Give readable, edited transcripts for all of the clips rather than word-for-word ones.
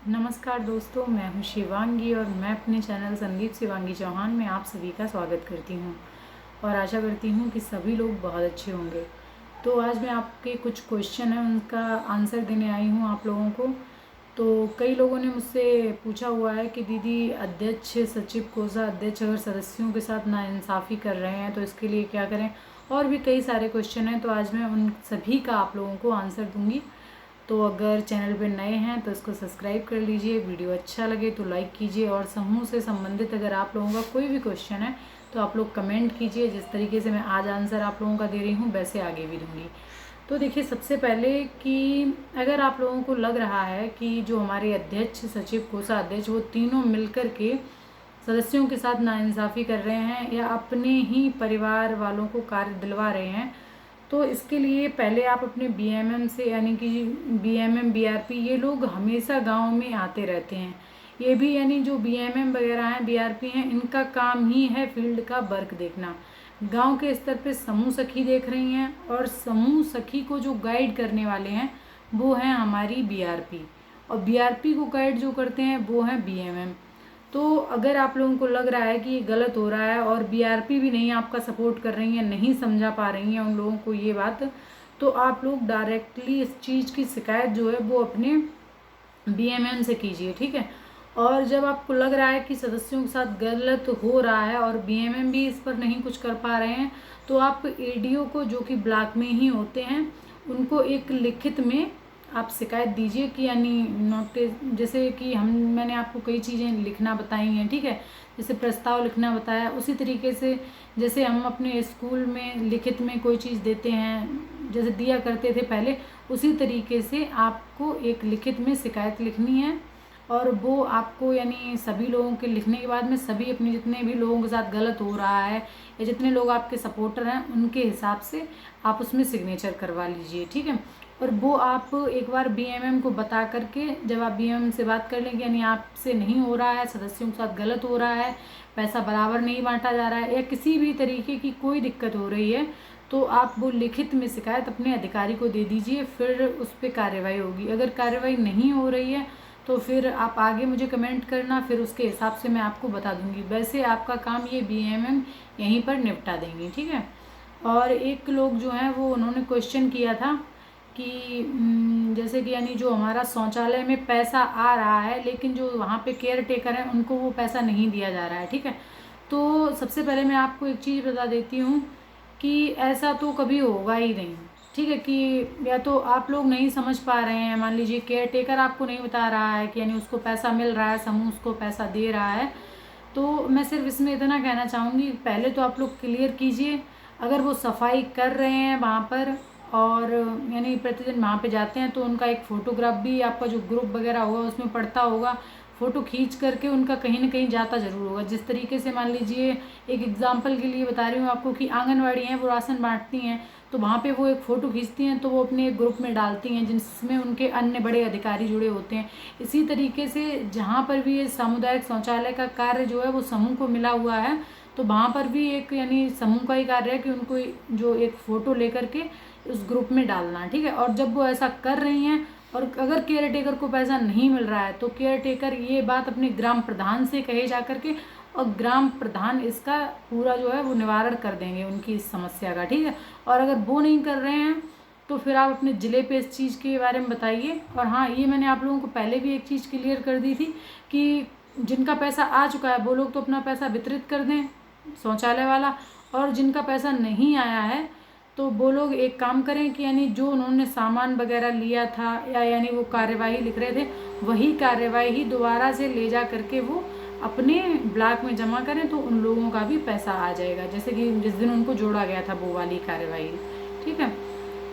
नमस्कार दोस्तों, मैं हूं शिवांगी और मैं अपने चैनल संदीप शिवांगी चौहान में आप सभी का स्वागत करती हूं और आशा करती हूं कि सभी लोग बहुत अच्छे होंगे। तो आज मैं आपके कुछ क्वेश्चन हैं उनका आंसर देने आई हूं आप लोगों को। तो कई लोगों ने मुझसे पूछा हुआ है कि दीदी अध्यक्ष, सचिव, कोषाध्यक्ष अगर सदस्यों के साथ नाइंसाफ़ी कर रहे हैं तो इसके लिए क्या करें, और भी कई सारे क्वेश्चन हैं। तो आज मैं उन सभी का आप लोगों को आंसर दूंगी। तो अगर चैनल पर नए हैं तो इसको सब्सक्राइब कर लीजिए, वीडियो अच्छा लगे तो लाइक कीजिए और समूह से संबंधित अगर आप लोगों का कोई भी क्वेश्चन है तो आप लोग कमेंट कीजिए। जिस तरीके से मैं आज आंसर आप लोगों का दे रही हूँ वैसे आगे भी दूँगी। तो देखिए, सबसे पहले कि अगर आप लोगों को लग रहा है कि जो हमारे अध्यक्ष, सचिव, कोषाध्यक्ष वो तीनों मिलकर के सदस्यों के साथ नाइंसाफ़ी कर रहे हैं या अपने ही परिवार वालों को कार्य दिलवा रहे हैं, तो इसके लिए पहले आप अपने बीएमएम से, यानी कि बीएमएम, बीआरपी, ये लोग हमेशा गांव में आते रहते हैं। ये भी यानी जो बीएमएम वगैरह हैं, बीआरपी हैं, इनका काम ही है फील्ड का वर्क देखना। गांव के स्तर पे समूह सखी देख रही हैं और समूह सखी को जो गाइड करने वाले हैं वो हैं हमारी बीआरपी, और बीआरपी को गाइड जो करते हैं वो हैं बीएमएम। तो अगर आप लोगों को लग रहा है कि ये गलत हो रहा है और बीआरपी भी नहीं आपका सपोर्ट कर रही हैं, नहीं समझा पा रही हैं उन लोगों को ये बात, तो आप लोग डायरेक्टली इस चीज़ की शिकायत जो है वो अपने बीएमएम से कीजिए, ठीक है। और जब आपको लग रहा है कि सदस्यों के साथ गलत हो रहा है और बीएमएम भी इस पर नहीं कुछ कर पा रहे हैं, तो आप एडीओ को, जो कि ब्लॉक में ही होते हैं, उनको एक लिखित में आप शिकायत दीजिए कि यानी नोटिस, जैसे कि मैंने आपको कई चीज़ें लिखना बताई हैं, ठीक है। जैसे प्रस्ताव लिखना बताया, उसी तरीके से जैसे हम अपने स्कूल में लिखित में कोई चीज़ देते हैं, जैसे दिया करते थे पहले, उसी तरीके से आपको एक लिखित में शिकायत लिखनी है। और वो आपको यानी सभी लोगों के लिखने के बाद में सभी अपने जितने भी लोगों के साथ गलत हो रहा है या जितने लोग आपके सपोर्टर हैं उनके हिसाब से आप उसमें सिग्नेचर करवा लीजिए, ठीक है। और वो आप एक बार बीएमएम को बता करके, जब आप बीएमएम से बात कर लेंगे यानी आपसे नहीं हो रहा है, सदस्यों के साथ गलत हो रहा है, पैसा बराबर नहीं बांटा जा रहा है या किसी भी तरीके की कोई दिक्कत हो रही है, तो आप वो लिखित में शिकायत अपने अधिकारी को दे दीजिए, फिर उस पर कार्रवाई होगी। अगर कार्रवाई नहीं हो रही है तो फिर आप आगे मुझे कमेंट करना, फिर उसके हिसाब से मैं आपको बता दूंगी। वैसे आपका काम ये बीएमएम यहीं पर निपटा देंगे, ठीक है। और एक लोग जो हैं वो उन्होंने क्वेश्चन किया था कि जैसे कि यानी जो हमारा शौचालय में पैसा आ रहा है लेकिन जो वहाँ पे केयर टेकर हैं उनको वो पैसा नहीं दिया जा रहा है, ठीक है। तो सबसे पहले मैं आपको एक चीज़ बता देती हूँ कि ऐसा तो कभी होगा ही नहीं, ठीक है। कि या तो आप लोग नहीं समझ पा रहे हैं, मान लीजिए केयर टेकर आपको नहीं बता रहा है कि यानी उसको पैसा मिल रहा है, समूह उसको पैसा दे रहा है, तो मैं सिर्फ इसमें इतना कहना चाहूँगी, पहले तो आप लोग क्लियर कीजिए। अगर वो सफाई कर रहे हैं वहाँ पर और यानी प्रतिदिन वहाँ पे जाते हैं, तो उनका एक फ़ोटोग्राफ भी आपका जो ग्रुप वगैरह होगा उसमें पड़ता होगा, फ़ोटो खींच करके उनका कहीं ना कहीं जाता ज़रूर होगा। जिस तरीके से, मान लीजिए एक एग्जांपल के लिए बता रही हूँ आपको कि आंगनवाड़ी हैं, वो राशन बांटती हैं, तो वहाँ पे वो एक फ़ोटो खींचती हैं तो वो अपने एक ग्रुप में डालती हैं जिसमें उनके अन्य बड़े अधिकारी जुड़े होते हैं। इसी तरीके से जहाँ पर भी ये सामुदायिक शौचालय का कार्य जो है वो समूह को मिला हुआ है, तो वहाँ पर भी एक यानी समूह का ही कार्य है कि उनको जो एक फ़ोटो लेकर के उस ग्रुप में डालना है, ठीक है। और जब वो ऐसा कर रही हैं और अगर केयर टेकर को पैसा नहीं मिल रहा है तो केयर टेकर ये बात अपने ग्राम प्रधान से कहे जा करके, और ग्राम प्रधान इसका पूरा जो है वो निवारण कर देंगे उनकी इस समस्या का, ठीक है। और अगर वो नहीं कर रहे हैं तो फिर आप अपने ज़िले पे इस चीज़ के बारे में बताइए। और हाँ, ये मैंने आप लोगों को पहले भी एक चीज़ क्लियर कर दी थी कि जिनका पैसा आ चुका है वो लोग तो अपना पैसा वितरित कर दें, शौचालय वाला, और जिनका पैसा नहीं आया है तो वो लोग एक काम करें कि यानी जो उन्होंने सामान वगैरह लिया था या यानी वो कार्यवाही लिख रहे थे, वही कार्यवाही दोबारा से ले जा करके वो अपने ब्लॉक में जमा करें, तो उन लोगों का भी पैसा आ जाएगा, जैसे कि जिस दिन उनको जोड़ा गया था वो वाली कार्यवाही, ठीक है।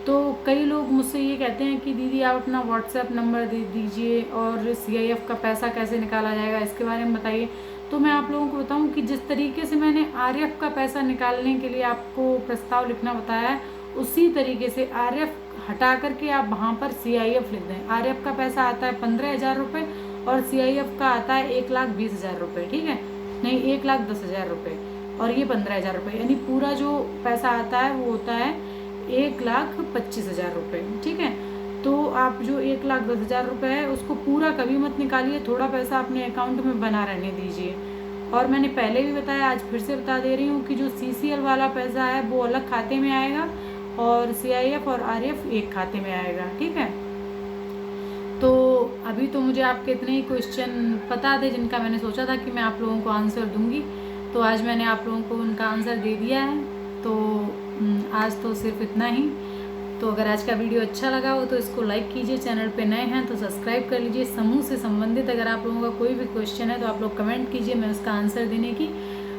तो कई लोग मुझसे ये कहते हैं कि दीदी आप अपना व्हाट्सएप नंबर दे दीजिए और सीआईएफ का पैसा कैसे निकाला जाएगा इसके बारे में बताइए। तो मैं आप लोगों को बताऊं कि जिस तरीके से मैंने आरएफ का पैसा निकालने के लिए आपको प्रस्ताव लिखना बताया है, उसी तरीके से आरएफ हटा करके आप वहाँ पर सीआईएफ लिख दें। आरएफ का पैसा आता है 15,000 रुपये और सीआईएफ का आता है 1,20,000 रुपये, ठीक है। नहीं, 1,10,000 रुपये और ये 15,000 रुपये, यानी पूरा जो पैसा आता है वो होता है 1,25,000 रुपये, ठीक है। तो आप जो 1,10,000 रुपये है उसको पूरा कभी मत निकालिए, थोड़ा पैसा अपने अकाउंट में बना रहने दीजिए। और मैंने पहले भी बताया, आज फिर से बता दे रही हूँ कि जो CCL वाला पैसा है वो अलग खाते में आएगा और CIF और RF एक खाते में आएगा, ठीक है। तो अभी तो मुझे आपके इतने ही क्वेश्चन पता थे जिनका मैंने सोचा था कि मैं आप लोगों को आंसर दूंगी, तो आज मैंने आप लोगों को उनका आंसर दे दिया है। तो आज तो सिर्फ इतना ही। तो अगर आज का वीडियो अच्छा लगा हो तो इसको लाइक कीजिए, चैनल पे नए हैं तो सब्सक्राइब कर लीजिए। समूह से संबंधित अगर आप लोगों का कोई भी क्वेश्चन है तो आप लोग कमेंट कीजिए, मैं उसका आंसर देने की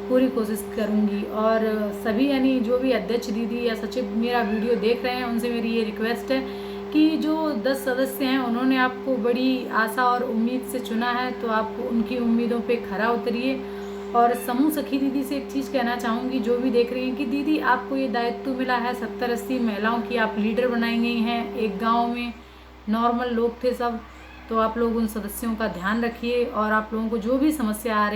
पूरी कोशिश करूँगी। और सभी यानी जो भी अध्यक्ष दीदी या सचिव मेरा वीडियो देख रहे हैं उनसे मेरी ये रिक्वेस्ट है कि जो 10 सदस्य हैं उन्होंने आपको बड़ी आशा और उम्मीद से चुना है, तो आप उनकी उम्मीदों पे खरा उतरिए। और समूह सखी दीदी से एक चीज़ कहना चाहूँगी, जो भी देख रही हैं, कि दीदी आपको ये दायित्व मिला है 70-80 महिलाओं की आप लीडर बनाई गई हैं। एक गांव में नॉर्मल लोग थे सब, तो आप लोग उन सदस्यों का ध्यान रखिए और आप लोगों को जो भी समस्या आ रही